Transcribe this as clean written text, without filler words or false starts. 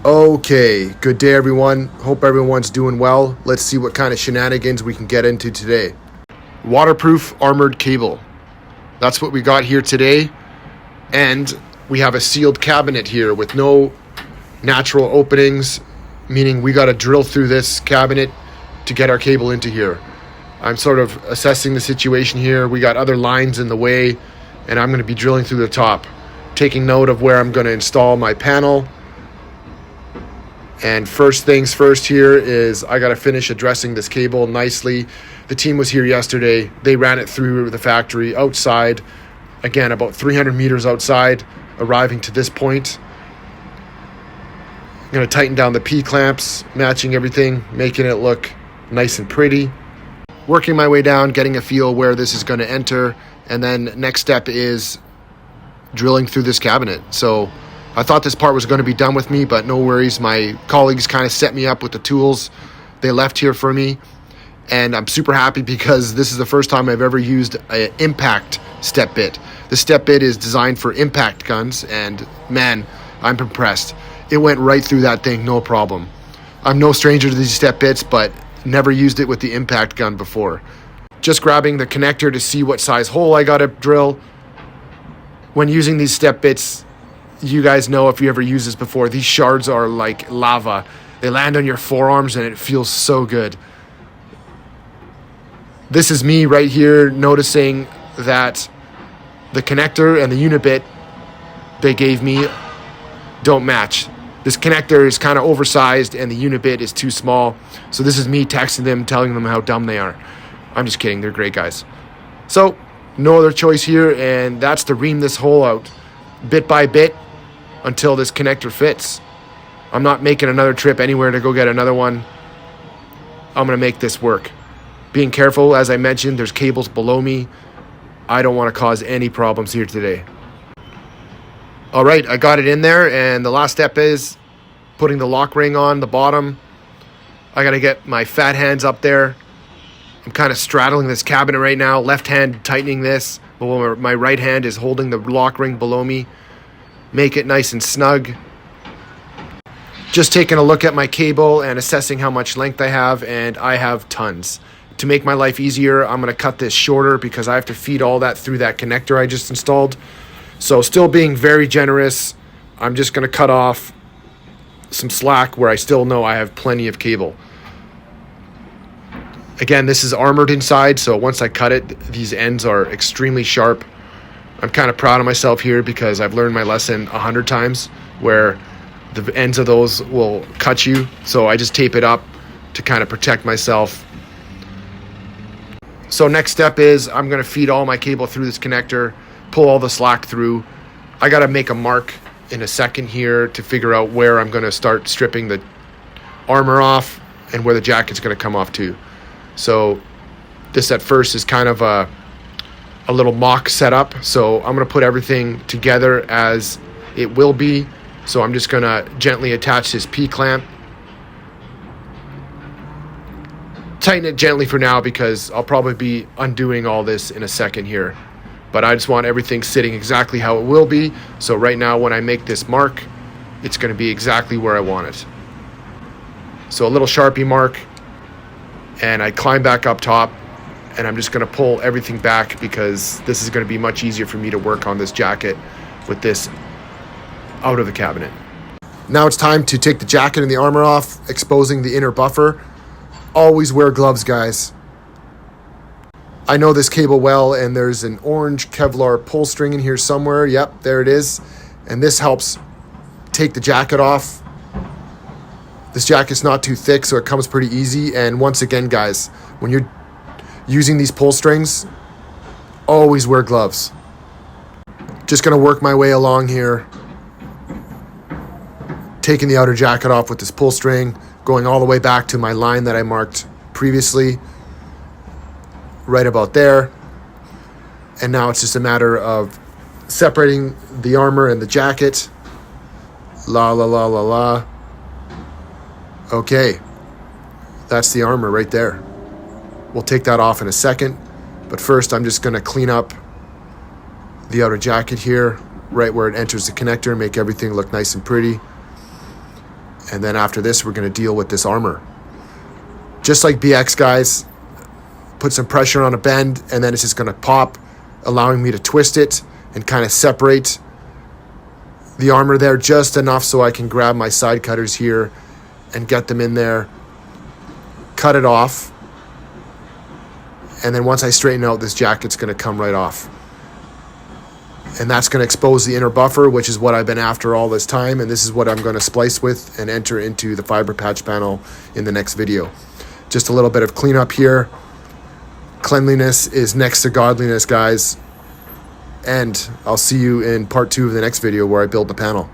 Okay, good day everyone. Hope everyone's doing well. Let's see what kind of shenanigans we can get into today. Waterproof armored cable. That's what we got here today. And we have a sealed cabinet here with no natural openings, meaning we got to drill through this cabinet to get our cable into here. I'm sort of assessing the situation here. We got other lines in the way, and I'm going to be drilling through the top, taking note of where I'm going to install my panel. And first things first here is I got to finish addressing this cable nicely. The team was here yesterday. They ran it through the factory outside, again, about 300 meters outside, arriving to this point. I'm going to tighten down the P-clamps, matching everything, making it look nice and pretty. Working my way down, getting a feel where this is going to enter. And then next step is drilling through this cabinet. So I thought this part was going to be done with me, but no worries. My colleagues kind of set me up with the tools. They left here for me, and I'm super happy because this is the first time I've ever used an impact step bit. The step bit is designed for impact guns, and man, I'm impressed. It went right through that thing, no problem. I'm no stranger to these step bits, but never used it with the impact gun before. Just grabbing the connector to see what size hole I got to drill. When using these step bits, you guys know if you ever used this before, these shards are like lava. They land on your forearms and it feels so good. This is me right here noticing that the connector and the unibit they gave me don't match. This connector is kind of oversized and the unibit is too small. So this is me texting them, telling them how dumb they are. I'm just kidding, they're great guys. So no other choice here, and that's to ream this hole out bit by bit until this connector fits. I'm not making another trip anywhere to go get another one. I'm going to make this work. Being careful, as I mentioned, there's cables below me. I don't want to cause any problems here today. All right, I got it in there, and the last step is putting the lock ring on the bottom. I got to get my fat hands up there. I'm kind of straddling this cabinet right now, left hand tightening this, but my right hand is holding the lock ring below me. Make it nice and snug. Just taking a look at my cable and assessing how much length I have, and I have tons. To make my life easier, I'm going to cut this shorter because I have to feed all that through that connector I just installed. So still being very generous, I'm just going to cut off some slack where I still know I have plenty of cable. Again, this is armored inside, so once I cut it, these ends are extremely sharp. I'm kind of proud of myself here because I've learned my lesson 100 times where the ends of those will cut you. So I just tape it up to kind of protect myself. So next step is I'm going to feed all my cable through this connector, pull all the slack through. I got to make a mark in a second here to figure out where I'm going to start stripping the armor off and where the jacket's going to come off too. So this at first is kind of a little mock setup. So I'm going to put everything together as it will be. So I'm just going to gently attach this P-clamp. Tighten it gently for now because I'll probably be undoing all this in a second here. But I just want everything sitting exactly how it will be. So right now when I make this mark, it's going to be exactly where I want it. So a little Sharpie mark, and I climb back up top, and I'm just going to pull everything back because this is going to be much easier for me to work on this jacket with this out of the cabinet. Now it's time to take the jacket and the armor off, exposing the inner buffer. Always wear gloves, guys. I know this cable well, and there's an orange Kevlar pull string in here somewhere. Yep, there it is. And this helps take the jacket off. This jacket's not too thick, so it comes pretty easy. And once again, guys, when you're using these pull strings, always wear gloves. Just gonna work my way along here, taking the outer jacket off with this pull string, going all the way back to my line that I marked previously, right about there. And now it's just a matter of separating the armor and the jacket. La la la la la. Okay, that's the armor right there. We'll take that off in a second, but first I'm just going to clean up the outer jacket here, right where it enters the connector, make everything look nice and pretty. And then after this, we're going to deal with this armor. Just like BX, guys, put some pressure on a bend, and then it's just going to pop, allowing me to twist it and kind of separate the armor there just enough so I can grab my side cutters here and get them in there, cut it off, and then once I straighten out, this jacket's going to come right off. And that's going to expose the inner buffer, which is what I've been after all this time, and this is what I'm going to splice with and enter into the fiber patch panel in the next video. Just a little bit of cleanup here. Cleanliness is next to godliness, guys. And I'll see you in part 2 of the next video where I build the panel.